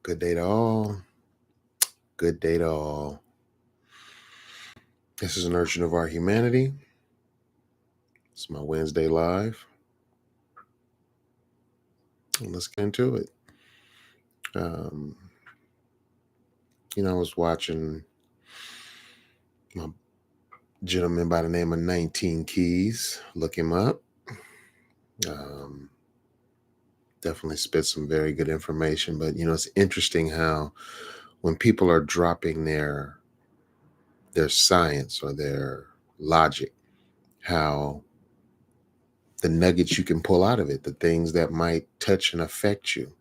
Good day to all. Good day to all. This is an urgent of our humanity. It's my Wednesday live. And let's get into it. I was watching my gentleman by the name of 19 Keys. Look him up. Definitely spit some very good information. But, it's interesting how when people are dropping their science or their logic, how the nuggets you can pull out of it, the things that might touch and affect you.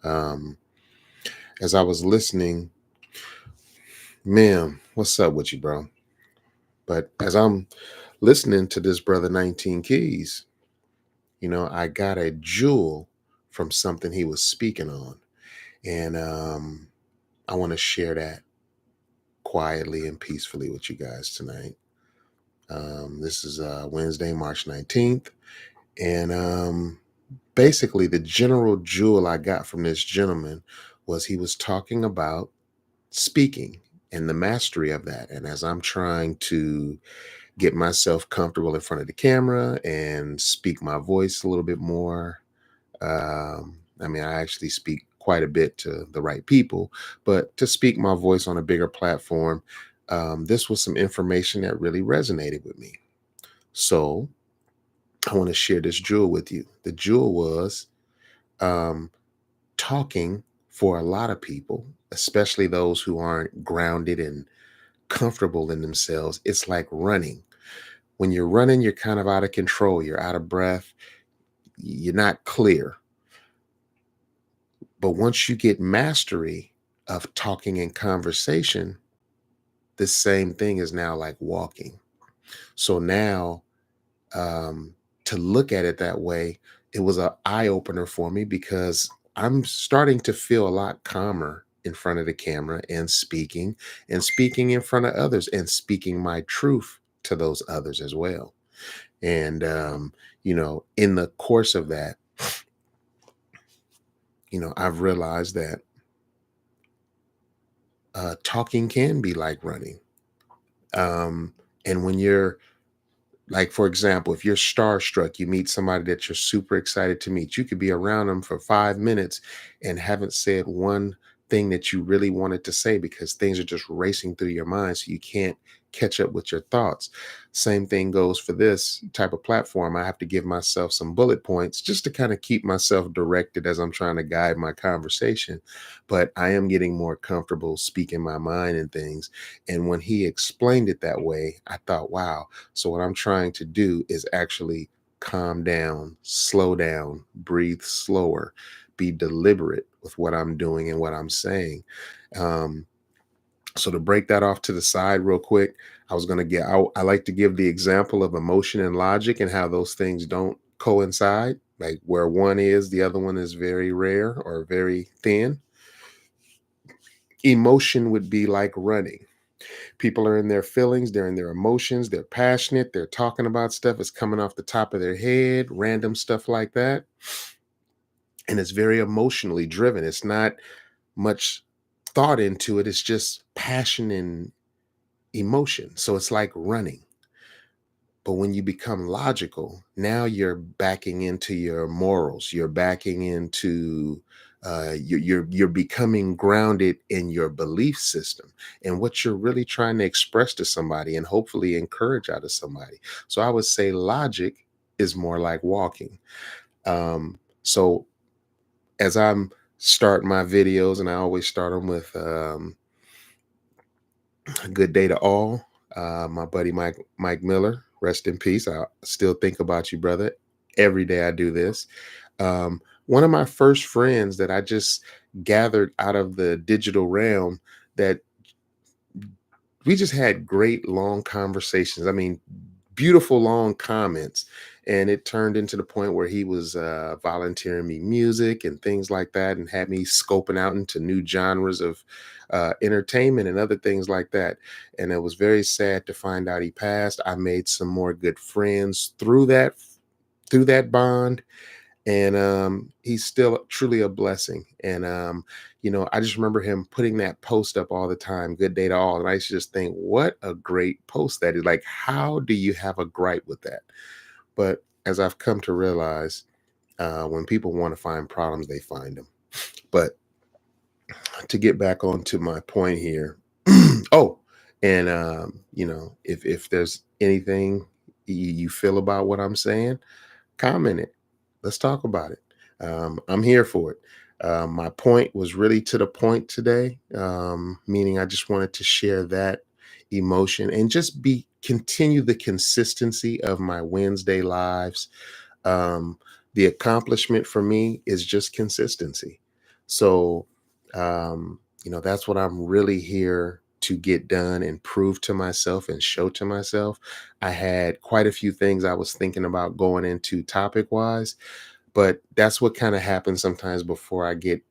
As I was listening, ma'am, what's up with you, bro? But as I'm listening to this brother 19 Keys, I got a jewel from something he was speaking on. And I want to share that quietly and peacefully with you guys tonight. This is Wednesday, March 19th. And basically, the general jewel I got from this gentleman was he was talking about speaking and the mastery of that. And as I'm trying to get myself comfortable in front of the camera and speak my voice a little bit more, I actually speak quite a bit to the right people, but to speak my voice on a bigger platform, this was some information that really resonated with me. So I want to share this jewel with you. The jewel was um, talking for a lot of people, especially those who aren't grounded and comfortable in themselves. It's like running. When you're running, you're kind of out of control. You're out of breath. You're not clear. But once you get mastery of talking and conversation, the same thing is now like walking. So now, to look at it that way, it was an eye opener for me because I'm starting to feel a lot calmer in front of the camera and speaking in front of others and speaking my truth to those others as well. And, in the course of that, I've realized that talking can be like running. And when you're like, for example, if you're starstruck, you meet somebody that you're super excited to meet, you could be around them for 5 minutes and haven't said one thing that you really wanted to say because things are just racing through your mind. So you can't catch up with your thoughts. Same thing goes for this type of platform. I have to give myself some bullet points just to kind of keep myself directed as I'm trying to guide my conversation. But I am getting more comfortable speaking my mind and things. And when he explained it that way, I thought, wow. So what I'm trying to do is actually calm down, slow down, breathe slower, be deliberate with what I'm doing and what I'm saying. Um, so to break that off to the side real quick, I like to give the example of emotion and logic and how those things don't coincide. Like where one is, the other one is very rare or very thin. Emotion would be like running. People are in their feelings, they're in their emotions, they're passionate, they're talking about stuff, it's coming off the top of their head, random stuff like that. And it's very emotionally driven. It's not much thought into it, it's just passion and emotion. So it's like running. But when you become logical, now you're backing into your morals. You're backing into you're becoming grounded in your belief system and what you're really trying to express to somebody and hopefully encourage out of somebody. So I would say logic is more like walking. So as I'm starting my videos, and I always start them with good day to all. My buddy Mike Miller, rest in peace. I still think about you, brother. Every day I do this. One of my first friends that I just gathered out of the digital realm that we just had great long conversations. I mean, beautiful long comments. And it turned into the point where he was volunteering me music and things like that and had me scoping out into new genres of entertainment and other things like that. And it was very sad to find out he passed. I made some more good friends through that bond. And he's still truly a blessing. And I just remember him putting that post up all the time, good day to all. And I used to just think, what a great post that is. Like, how do you have a gripe with that? But as I've come to realize, when people want to find problems, they find them. But to get back onto my point here, oh, and if there's anything you feel about what I'm saying, comment it. Let's talk about it. I'm here for it. My point was really to the point today, meaning I just wanted to share that emotion and just be continue the consistency of my Wednesday lives. um, the accomplishment for me is just consistency. So, that's what I'm really here to get done and prove to myself and show to myself. I had quite a few things I was thinking about going into topic wise, but that's what kind of happens sometimes before I get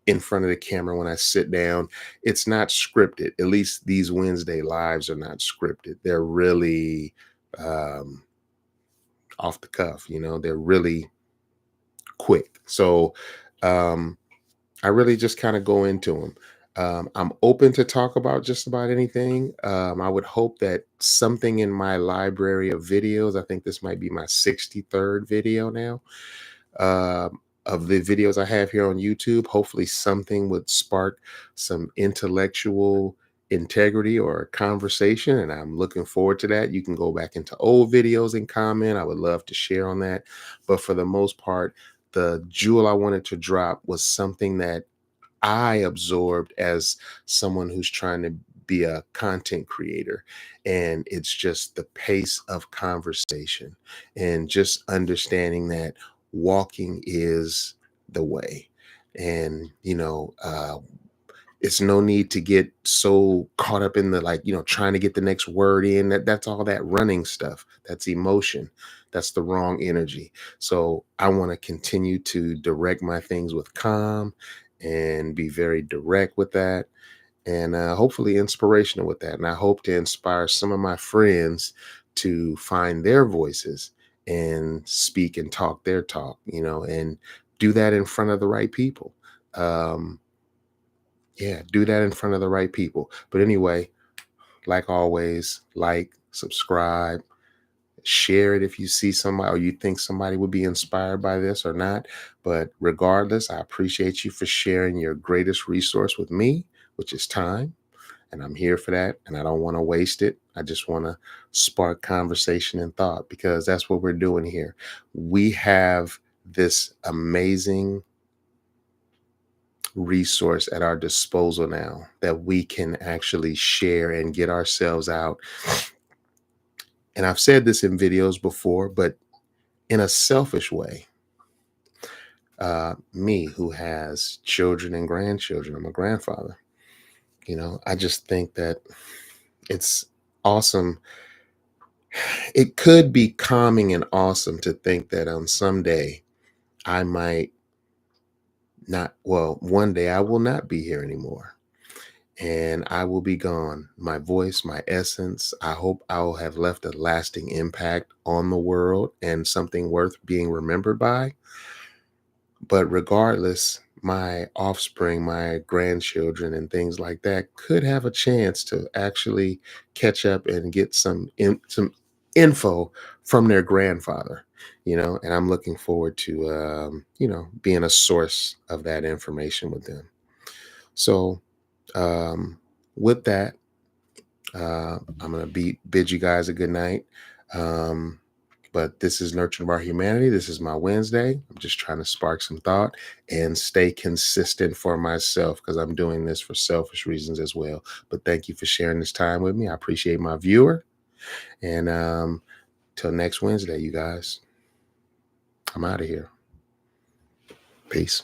in front of the camera when I sit down. It's not scripted. At least these Wednesday lives are not scripted. They're really um, off the cuff, they're really quick. So um, I really just kind of go into them. I'm open to talk about just about anything. I would hope that something in my library of videos, I think this might be my 63rd video now, of the videos I have here on YouTube, hopefully something would spark some intellectual integrity or conversation. And I'm looking forward to that. You can go back into old videos and comment. I would love to share on that. But for the most part, the jewel I wanted to drop was something that I absorbed as someone who's trying to be a content creator. And it's just the pace of conversation and just understanding that walking is the way. And, it's no need to get so caught up in the like, trying to get the next word in. That's all that running stuff. That's emotion. That's the wrong energy. So I want to continue to direct my things with calm and be very direct with that, and hopefully inspirational with that. And I hope to inspire some of my friends to find their voices and speak and talk their talk, and do that in front of the right people. Um, yeah, do that in front of the right people. But anyway, like always, like, subscribe, share it if you see somebody or you think somebody would be inspired by this or not. But regardless, I appreciate you for sharing your greatest resource with me, which is time. And I'm here for that. And I don't want to waste it. I just want to spark conversation and thought, because that's what we're doing here. We have this amazing resource at our disposal now that we can actually share and get ourselves out. And I've said this in videos before, but in a selfish way, me who has children and grandchildren, I'm a grandfather, I just think that it's awesome. It could be calming and awesome to think that on someday I might not, well, one day I will not be here anymore and I will be gone. My voice, my essence, I hope I will have left a lasting impact on the world and something worth being remembered by. But regardless, my offspring, my grandchildren, and things like that could have a chance to actually catch up and get some info from their grandfather. And I'm looking forward to being a source of that information with them. So, um, with that, I'm gonna bid you guys a good night. Um, but this is Nurturing Our Humanity. This is my Wednesday. I'm just trying to spark some thought and stay consistent for myself, because I'm doing this for selfish reasons as well. But thank you for sharing this time with me. I appreciate my viewer. And till next Wednesday, you guys, I'm out of here. Peace.